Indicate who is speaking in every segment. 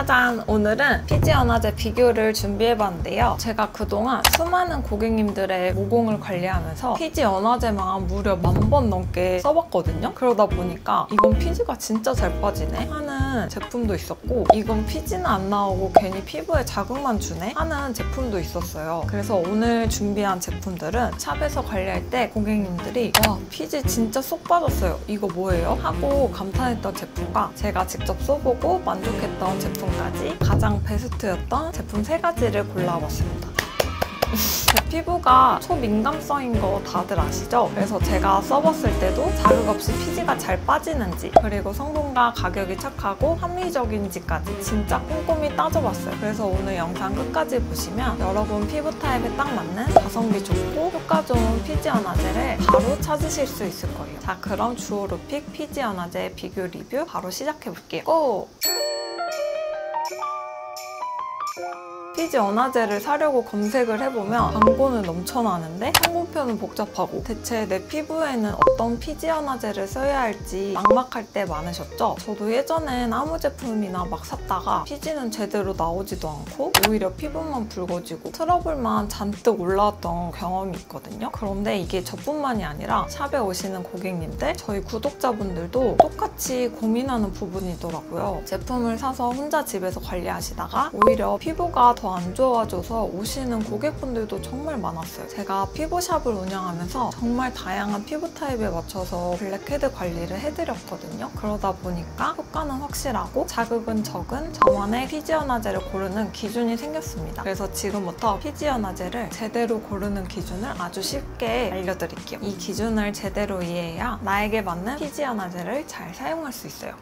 Speaker 1: 짜잔! 오늘은 피지연화제 비교를 준비해봤는데요. 제가 그동안 수많은 고객님들의 모공을 관리하면서 피지연화제만 무려 10,000번 넘게 써봤거든요. 그러다 보니까 이건 피지가 진짜 잘 빠지네 하는 제품도 있었고, 이건 피지는 안 나오고 괜히 피부에 자극만 주네 하는 제품도 있었어요. 그래서 오늘 준비한 제품들은 샵에서 관리할 때 고객님들이 와, 피지 진짜 쏙 빠졌어요, 이거 뭐예요? 하고 감탄했던 제품과 제가 직접 써보고 만족했던 제품까지 가장 베스트였던 제품 3가지를 골라봤습니다. 제 피부가 초민감성인 거 다들 아시죠? 그래서 제가 써봤을 때도 자극 없이 피지가 잘 빠지는지, 그리고 성분과 가격이 착하고 합리적인지까지 진짜 꼼꼼히 따져봤어요. 그래서 오늘 영상 끝까지 보시면 여러분 피부 타입에 딱 맞는 가성비 좋고 효과 좋은 피지연화제를 바로 찾으실 수 있을 거예요. 자, 그럼 주오르픽 피지연화제 비교 리뷰 바로 시작해볼게요. 고! 피지연화제를 사려고 검색을 해보면 광고는 넘쳐나는데 성분표는 복잡하고 대체 내 피부에는 어떤 피지연화제를 써야 할지 막막할 때 많으셨죠? 저도 예전엔 아무 제품이나 막 샀다가 피지는 제대로 나오지도 않고 오히려 피부만 붉어지고 트러블만 잔뜩 올라왔던 경험이 있거든요. 그런데 이게 저뿐만이 아니라 샵에 오시는 고객님들, 저희 구독자분들도 똑같이 고민하는 부분이더라고요. 제품을 사서 혼자 집에서 관리하시다가 오히려 피부가 더 안 좋아져서 오시는 고객분들도 정말 많았어요. 제가 피부샵을 운영하면서 정말 다양한 피부 타입에 맞춰서 블랙헤드 관리를 해드렸거든요. 그러다 보니까 효과는 확실하고 자극은 적은 저만의 피지연화제를 고르는 기준이 생겼습니다. 그래서 지금부터 피지연화제를 제대로 고르는 기준을 아주 쉽게 알려드릴게요. 이 기준을 제대로 이해해야 나에게 맞는 피지연화제를 잘 사용할 수 있어요.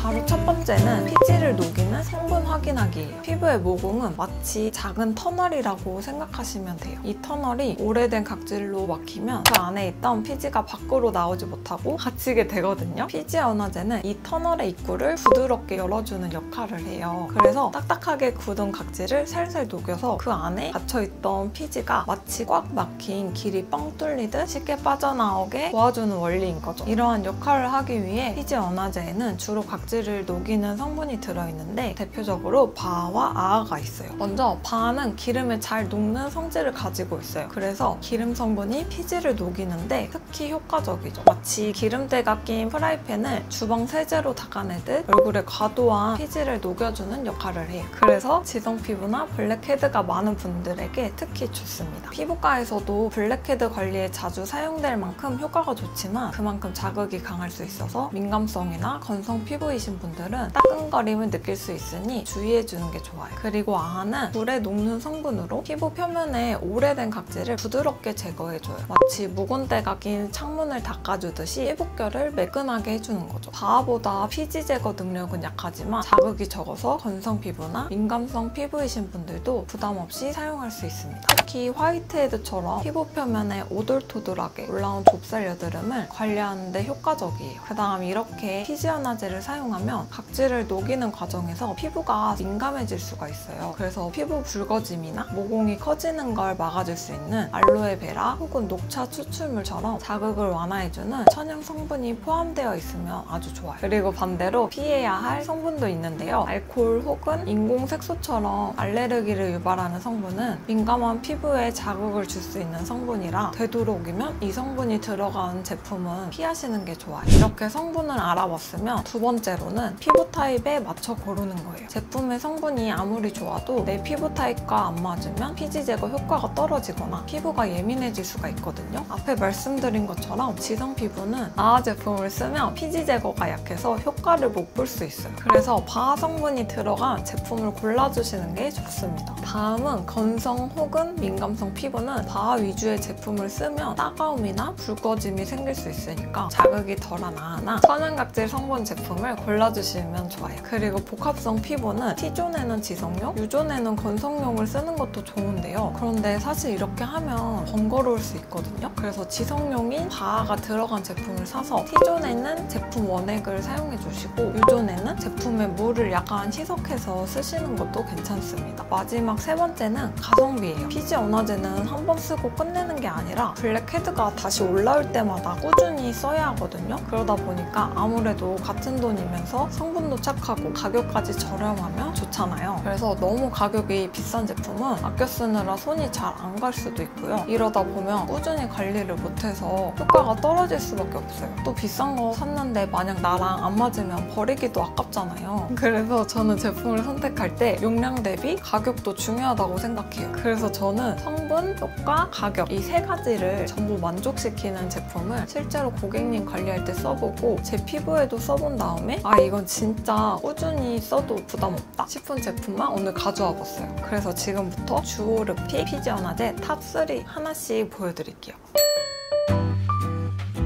Speaker 1: 바로 첫 번째는 피지를 녹이는 성분 확인하기예요. 피부의 모공은 마치 작은 터널이라고 생각하시면 돼요. 이 터널이 오래된 각질로 막히면 그 안에 있던 피지가 밖으로 나오지 못하고 갇히게 되거든요. 피지연화제는 이 터널의 입구를 부드럽게 열어주는 역할을 해요. 그래서 딱딱하게 굳은 각질을 살살 녹여서 그 안에 갇혀있던 피지가 마치 꽉 막힌 길이 뻥 뚫리듯 쉽게 빠져나오게 도와주는 원리인 거죠. 이러한 역할을 하기 위해 피지연화제에는 주로 각질을 녹이는 성분이 들어있는데 대표적으로 바와 아아가 있어요. 먼저 바는 기름에 잘 녹는 성질을 가지고 있어요. 그래서 기름 성분이 피지를 녹이는데 특히 효과적이죠. 마치 기름때가 낀 프라이팬을 주방 세제로 닦아내듯 얼굴에 과도한 피지를 녹여주는 역할을 해요. 그래서 지성 피부나 블랙헤드가 많은 분들에게 특히 좋습니다. 피부과에서도 블랙헤드 관리에 자주 사용될 만큼 효과가 좋지만 그만큼 자극이 강할 수 있어서 민감성이나 건성 피부이신 분들은 따끔거림을 느낄 수 있으니 주의해주는 게 좋아요. 그리고 아아는 물에 녹는 성분으로 피부 표면에 오래된 각질을 부드럽게 제거해줘요. 마치 묵은때가 낀 창문을 닦아주듯이 피부결을 매끈하게 해주는 거죠. 바아보다 피지 제거 능력은 약하지만 자극이 적어서 건성 피부나 민감성 피부이신 분들도 부담 없이 사용할 수 있습니다. 특히 화이트헤드처럼 피부 표면에 오돌토돌하게 올라온 좁쌀 여드름을 관리하는 데 효과적이에요. 그 다음 이렇게 피지연화제를 사용하면 각질을 녹이는 과정에서 피부가 민감해질 수가 있어요. 그래서 피부 붉어짐이나 모공이 커지는 걸 막아줄 수 있는 알로에베라 혹은 녹차 추출물처럼 자극을 완화해주는 천연 성분이 포함되어 있으면 아주 좋아요. 그리고 반대로 피해야 할 성분도 있는데요. 알코올 혹은 인공색소처럼 알레르기를 유발하는 성분은 민감한 피부에 자극을 줄 수 있는 성분이라 되도록이면 이 성분이 들어간 제품은 피하시는 게 좋아요. 이렇게 성분을 알아봤으면 두 번째로는 피부 타입에 맞춰 고르는 거예요. 제품의 성분이 아무리 좋아도 내 피부 타입과 안 맞으면 피지 제거 효과가 떨어지거나 피부가 예민해질 수가 있거든요. 앞에 말씀드린 것처럼 지성 피부는 아아 제품을 쓰면 피지 제거가 약해서 효과를 못 볼 수 있어요. 그래서 바아 성분이 들어간 제품을 골라주시는 게 좋습니다. 다음은 건성 혹은 민감성 피부는 바아 위주의 제품을 쓰면 따가움이나 붉어짐이 생길 수 있으니까 자극이 덜한 아아나 천연각질 성분 제품을 골라주시면 좋아요. 그리고 복합성 피부는 T존에는 지성용, U존에는 건성용을 쓰는 것도 좋은데요. 그런데 사실 이렇게 하면 번거로울 수 있거든요. 그래서 지성용인 바아가 들어간 제품을 사서 T존에는 제품 원액을 사용해주시고 U존에는 제품에 물을 약간 희석해서 쓰시는 것도 괜찮습니다. 마지막 세 번째는 가성비예요. 피지연화제는 한 번 쓰고 끝내는 게 아니라 블랙헤드가 다시 올라올 때마다 꾸준히 써야 하거든요. 그러다 보니까 아무래도 같은 돈이면 저렴하면서 성분도 착하고 가격까지 저렴하면 좋잖아요. 그래서 너무 가격이 비싼 제품은 아껴 쓰느라 손이 잘 안 갈 수도 있고요. 이러다 보면 꾸준히 관리를 못해서 효과가 떨어질 수밖에 없어요. 또 비싼 거 샀는데 만약 나랑 안 맞으면 버리기도 아깝잖아요. 그래서 저는 제품을 선택할 때 용량 대비 가격도 중요하다고 생각해요. 그래서 저는 성분, 효과, 가격 이 세 가지를 전부 만족시키는 제품을 실제로 고객님 관리할 때 써보고 제 피부에도 써본 다음에 아 이건 진짜 꾸준히 써도 부담 없다 싶은 제품만 오늘 가져와 봤어요. 그래서 지금부터 주오르피 피지원화제 탑3 하나씩 보여드릴게요.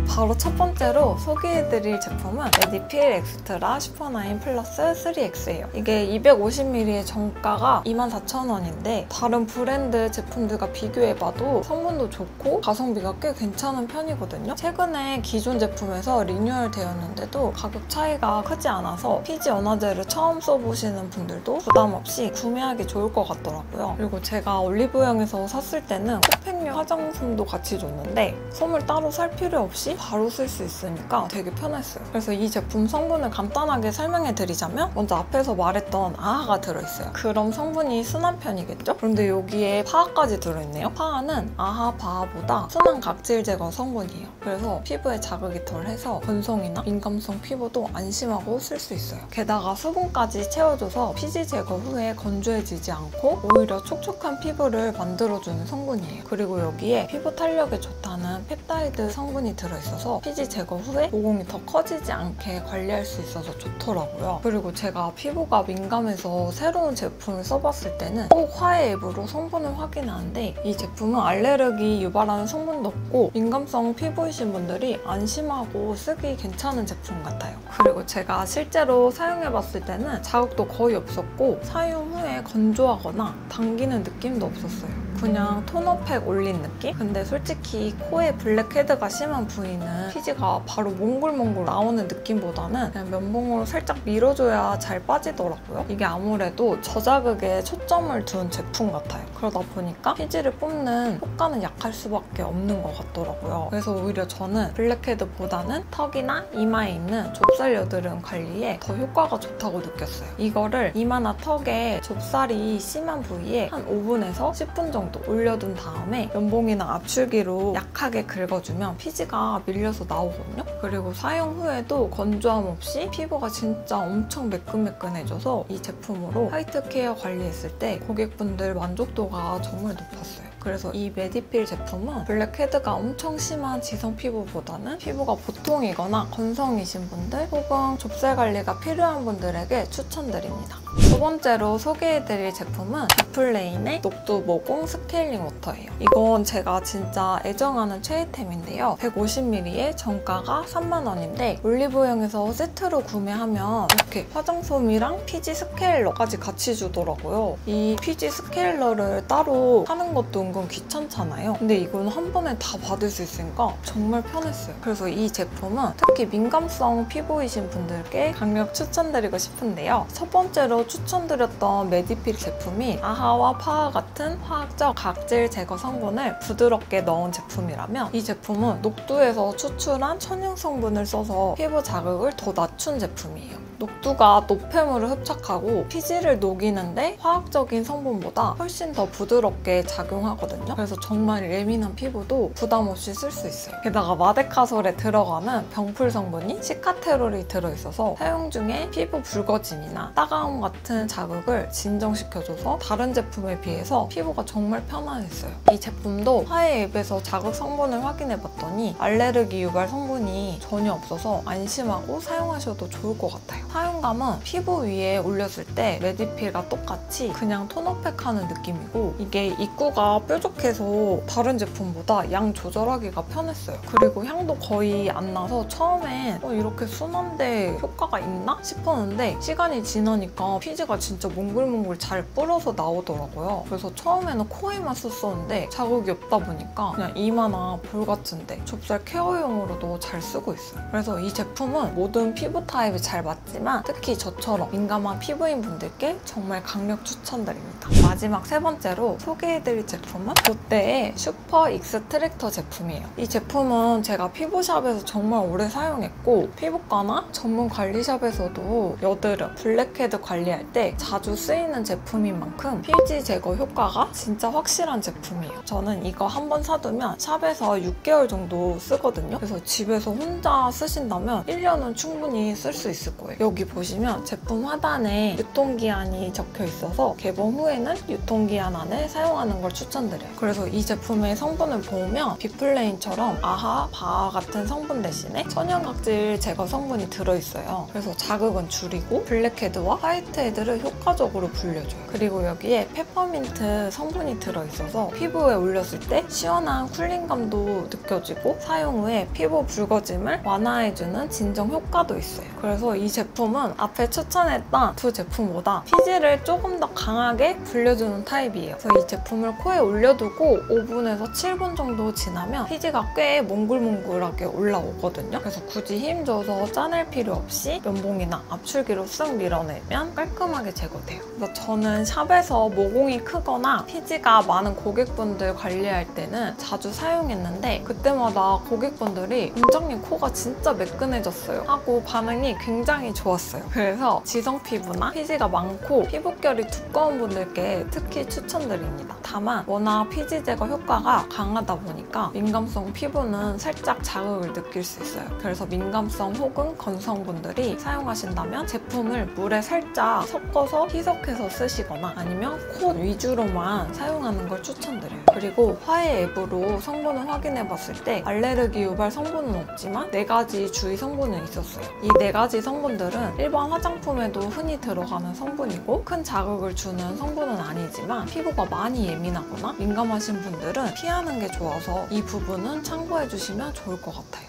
Speaker 1: 바로 첫 번째로 소개해드릴 제품은 메디필 엑스트라 슈퍼나인 플러스 3X예요. 이게 250ml의 정가가 24,000원인데 다른 브랜드 제품들과 비교해봐도 성분도 좋고 가성비가 꽤 괜찮은 편이거든요. 최근에 기존 제품에서 리뉴얼 되었는데도 가격 차이가 크지 않아서 피지 원화제를 처음 써보시는 분들도 부담 없이 구매하기 좋을 것 같더라고요. 그리고 제가 올리브영에서 샀을 때는 콕팩류 화장솜도 같이 줬는데 솜을 따로 살 필요 없이 바로 쓸 수 있으니까 되게 편했어요. 그래서 이 제품 성분을 간단하게 설명해드리자면 먼저 앞에서 말했던 아하가 들어있어요. 그럼 성분이 순한 편이겠죠? 그런데 여기에 파하까지 들어있네요. 파하는 아하, 바하보다 순한 각질 제거 성분이에요. 그래서 피부에 자극이 덜해서 건성이나 민감성 피부도 안심하고 쓸 수 있어요. 게다가 수분까지 채워줘서 피지 제거 후에 건조해지지 않고 오히려 촉촉한 피부를 만들어주는 성분이에요. 그리고 여기에 피부 탄력에 좋다는 펩타이드 성분이 들어있어서 피지 제거 후에 모공이 더 커지지 않게 관리할 수 있어서 좋더라고요. 그리고 제가 피부가 민감해서 새로운 제품을 써봤을 때는 꼭 화해 앱으로 성분을 확인하는데 이 제품은 알레르기 유발하는 성분도 없고 민감성 피부이신 분들이 안심하고 쓰기 괜찮은 제품 같아요. 그리고 제가 실제로 사용해봤을 때는 자극도 거의 없었고 사용 후에 건조하거나 당기는 느낌도 없었어요. 그냥 토너팩 올린 느낌? 근데 솔직히 코에 블랙헤드가 심한 부위는 피지가 바로 몽글몽글 나오는 느낌보다는 그냥 면봉으로 살짝 밀어줘야 잘 빠지더라고요. 이게 아무래도 저자극에 초점을 둔 제품 같아요. 그러다 보니까 피지를 뽑는 효과는 약할 수밖에 없는 것 같더라고요. 그래서 오히려 저는 블랙헤드보다는 턱이나 이마에 있는 좁쌀 여드름 관리에 더 효과가 좋다고 느꼈어요. 이거를 이마나 턱에 좁쌀이 심한 부위에 한 5분에서 10분 정도 올려둔 다음에 면봉이나 압출기로 약하게 긁어주면 피지가 밀려서 나오거든요. 그리고 사용 후에도 건조함 없이 피부가 진짜 엄청 매끈매끈해져서 이 제품으로 화이트 케어 관리했을 때 고객분들 만족도가 정말 높았어요. 그래서 이 메디필 제품은 블랙헤드가 엄청 심한 지성 피부보다는 피부가 보통이거나 건성이신 분들 혹은 좁쌀 관리가 필요한 분들에게 추천드립니다. 두 번째로 소개해드릴 제품은 디플레인의 녹두 모공 스케일링 워터예요. 이건 제가 진짜 애정하는 최애템인데요. 150ml에 정가가 30,000원인데 올리브영에서 세트로 구매하면 이렇게 화장솜이랑 피지 스케일러까지 같이 주더라고요. 이 피지 스케일러를 따로 사는 것도 은근 귀찮잖아요. 근데 이건 한 번에 다 받을 수 있으니까 정말 편했어요. 그래서 이 제품은 특히 민감성 피부이신 분들께 강력 추천드리고 싶은데요. 첫 번째로 추천드렸던 메디필 제품이 아하와 파하 같은 화학적 각질 제거 성분을 부드럽게 넣은 제품이라면 이 제품은 녹두에서 추출한 천연 성분을 써서 피부 자극을 더 낮춘 제품이에요. 녹두가 노폐물을 흡착하고 피지를 녹이는데 화학적인 성분보다 훨씬 더 부드럽게 작용하거든요. 그래서 정말 예민한 피부도 부담 없이 쓸 수 있어요. 게다가 마데카솔에 들어가는 병풀 성분이 시카테롤이 들어있어서 사용 중에 피부 붉어짐이나 따가움 같은 자극을 진정시켜줘서 다른 제품에 비해서 피부가 정말 편안했어요. 이 제품도 화해 앱에서 자극 성분을 확인해봤더니 알레르기 유발 성분이 전혀 없어서 안심하고 사용하셔도 좋을 것 같아요. 사용감은 피부 위에 올렸을 때 메디필과 똑같이 그냥 토너팩 하는 느낌이고 이게 입구가 뾰족해서 다른 제품보다 양 조절하기가 편했어요. 그리고 향도 거의 안 나서 처음엔 이렇게 순한데 효과가 있나 싶었는데 시간이 지나니까 피지가 진짜 몽글몽글 잘 불어서 나오더라고요. 그래서 처음에는 코에만 썼었는데 자극이 없다 보니까 그냥 이마나 볼 같은데 좁쌀 케어용으로도 잘 쓰고 있어요. 그래서 이 제품은 모든 피부 타입이 잘 맞지 하지만 특히 저처럼 민감한 피부인 분들께 정말 강력 추천드립니다. 마지막 세 번째로 소개해드릴 제품은 보떼의 슈퍼 익스트랙터 제품이에요. 이 제품은 제가 피부샵에서 정말 오래 사용했고 피부과나 전문 관리샵에서도 여드름, 블랙헤드 관리할 때 자주 쓰이는 제품인 만큼 피지 제거 효과가 진짜 확실한 제품이에요. 저는 이거 한번 사두면 샵에서 6개월 정도 쓰거든요. 그래서 집에서 혼자 쓰신다면 1년은 충분히 쓸 수 있을 거예요. 여기 보시면 제품 하단에 유통기한이 적혀 있어서 개봉 후에는 유통기한 안에 사용하는 걸 추천드려요. 그래서 이 제품의 성분을 보면 비플레인처럼 아하, 바하 같은 성분 대신에 천연각질 제거 성분이 들어있어요. 그래서 자극은 줄이고 블랙헤드와 화이트헤드를 효과적으로 불려줘요. 그리고 여기에 페퍼민트 성분이 들어있어서 피부에 올렸을 때 시원한 쿨링감도 느껴지고 사용 후에 피부 붉어짐을 완화해주는 진정 효과도 있어요. 그래서 이 제품은 앞에 추천했던 두 제품보다 피지를 조금 더 강하게 불려주는 타입이에요. 그래서 이 제품을 코에 올려두고 5분에서 7분 정도 지나면 피지가 꽤 몽글몽글하게 올라오거든요. 그래서 굳이 힘줘서 짜낼 필요 없이 면봉이나 압출기로 쓱 밀어내면 깔끔하게 제거돼요. 그래서 저는 샵에서 모공이 크거나 피지가 많은 고객분들 관리할 때는 자주 사용했는데 그때마다 고객분들이 원장님 코가 진짜 매끈해졌어요 하고 반응이 굉장히 좋았어요. 그래서 지성 피부나 피지가 많고 피부결이 두꺼운 분들께 특히 추천드립니다. 다만 워낙 피지 제거 효과가 강하다 보니까 민감성 피부는 살짝 자극을 느낄 수 있어요. 그래서 민감성 혹은 건성분들이 사용하신다면 제품을 물에 살짝 섞어서 희석해서 쓰시거나 아니면 코 위주로만 사용하는 걸 추천드려요. 그리고 화해 앱으로 성분을 확인해봤을 때 알레르기 유발 성분은 없지만 4가지 주의 성분은 있었어요. 이 4가지 성분들은 일반 화장품에도 흔히 들어가는 성분이고 큰 자극을 주는 성분은 아니지만 피부가 많이 예민하거나 민감하신 분들은 피하는 게 좋아서 이 부분은 참고해주시면 좋을 것 같아요.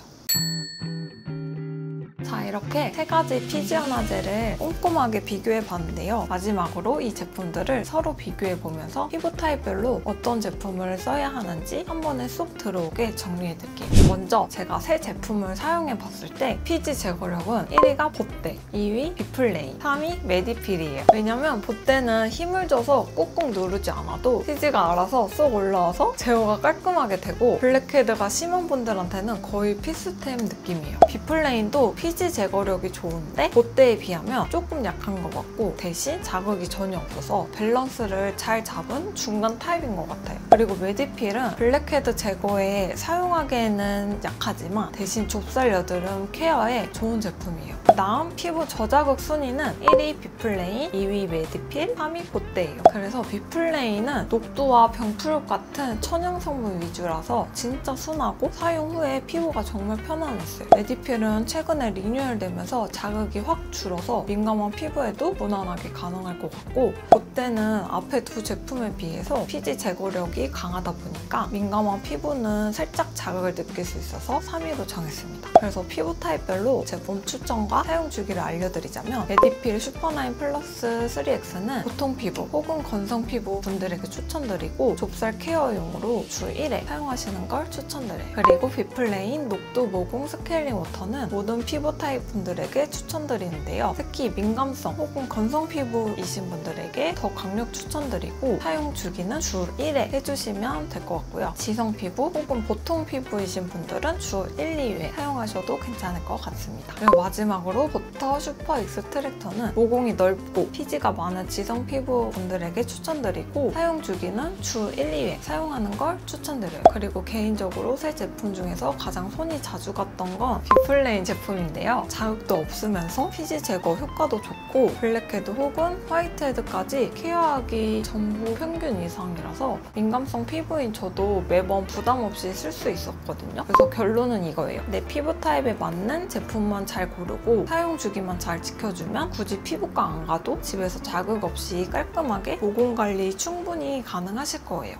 Speaker 1: 자, 이렇게 3가지 피지 연화제를 꼼꼼하게 비교해봤는데요. 마지막으로 이 제품들을 서로 비교해보면서 피부 타입별로 어떤 제품을 써야 하는지 한 번에 쏙 들어오게 정리해드릴게요. 먼저 제가 새 제품을 사용해봤을 때 피지 제거력은 1위가 보떼, 2위 비플레인, 3위 메디필이에요. 왜냐면 보떼는 힘을 줘서 꾹꾹 누르지 않아도 피지가 알아서 쏙 올라와서 제거가 깔끔하게 되고 블랙헤드가 심한 분들한테는 거의 필수템 느낌이에요. 비플레인도 피지 제거력이 좋은데 보떼에 비하면 조금 약한 것 같고 대신 자극이 전혀 없어서 밸런스를 잘 잡은 중간 타입인 것 같아요. 그리고 메디필은 블랙헤드 제거에 사용하기에는 약하지만 대신 좁쌀 여드름 케어에 좋은 제품이에요. 다음 피부 저자극 순위는 1위 비플레인, 2위 메디필, 3위 보떼예요. 그래서 비플레인은 녹두와 병풀 같은 천연 성분 위주라서 진짜 순하고 사용 후에 피부가 정말 편안했어요. 메디필은 최근에 리뉴얼되면서 자극이 확 줄어서 민감한 피부에도 무난하게 가능할 것 같고 보떼는 앞에 두 제품에 비해서 피지 제거력이 강하다 보니까 민감한 피부는 살짝 자극을 느낄 수 있어서 3위로 정했습니다. 그래서 피부 타입별로 제품 추천과 사용 주기를 알려드리자면 메디필 슈퍼나인 플러스 3X는 보통 피부 혹은 건성 피부 분들에게 추천드리고 좁쌀 케어용으로 주 1회 사용하시는 걸 추천드려요. 그리고 비플레인 녹두 모공 스케일링 워터는 모든 피부 타입 분들에게 추천드리는데요. 특히 민감성 혹은 건성 피부이신 분들에게 더 강력 추천드리고 사용 주기는 주 1회 해주시면 될 것 같고요. 지성 피부 혹은 보통 피부이신 분들은 주 1, 2회 사용하셔도 괜찮을 것 같습니다. 그리고 마지막으로 보터 슈퍼 익스트랙터는 모공이 넓고 피지가 많은 지성 피부 분들에게 추천드리고 사용 주기는 주 1, 2회 사용하는 걸 추천드려요. 그리고 개인적으로 새 제품 중에서 가장 손이 자주 갔던 건 비플레인 제품인데요. 자극도 없으면서 피지 제거 효과도 좋고 블랙헤드 혹은 화이트헤드까지 케어하기 전부 평균 이상이라서 민감성 피부인 저도 매번 부담 없이 쓸 수 있었거든요. 그래서 결론은 이거예요. 내 피부 타입에 맞는 제품만 잘 고르고 사용 주기만 잘 지켜주면 굳이 피부과 안 가도 집에서 자극 없이 깔끔하게 모공 관리 충분히 가능하실 거예요.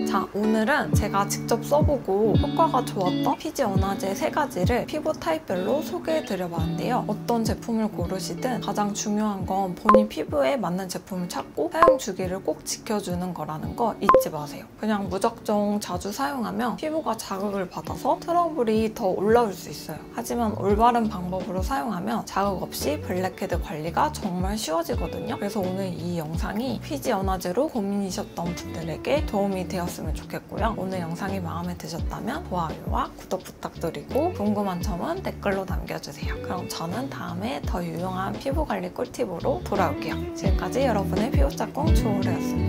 Speaker 1: 자, 자, 오늘은 제가 직접 써보고 효과가 좋았던 피지 원화제 3가지를 피부 타입별로 소개해드려봤는데요. 어떤 제품을 고르시든 가장 중요한 건 본인 피부에 맞는 제품을 찾고 사용 주기를 꼭 지켜주는 거라는 거 잊지 마세요. 그냥 무작정 자주 사용하면 피부가 자극을 받아서 트러블이 더 올라올 수 있어요. 하지만 올바른 방법으로 사용하면 자극 없이 블랙헤드 관리가 정말 쉬워지거든요. 그래서 오늘 이 영상이 피지 원화제로 고민이셨던 분들에게 도움이 되었으면 좋겠고요. 오늘 영상이 마음에 드셨다면 좋아요와 구독 부탁드리고 궁금한 점은 댓글로 남겨주세요. 그럼 저는 다음에 더 유용한 피부 관리 꿀팁으로 돌아올게요. 지금까지 여러분의 피부 짝꿍 조우래였습니다.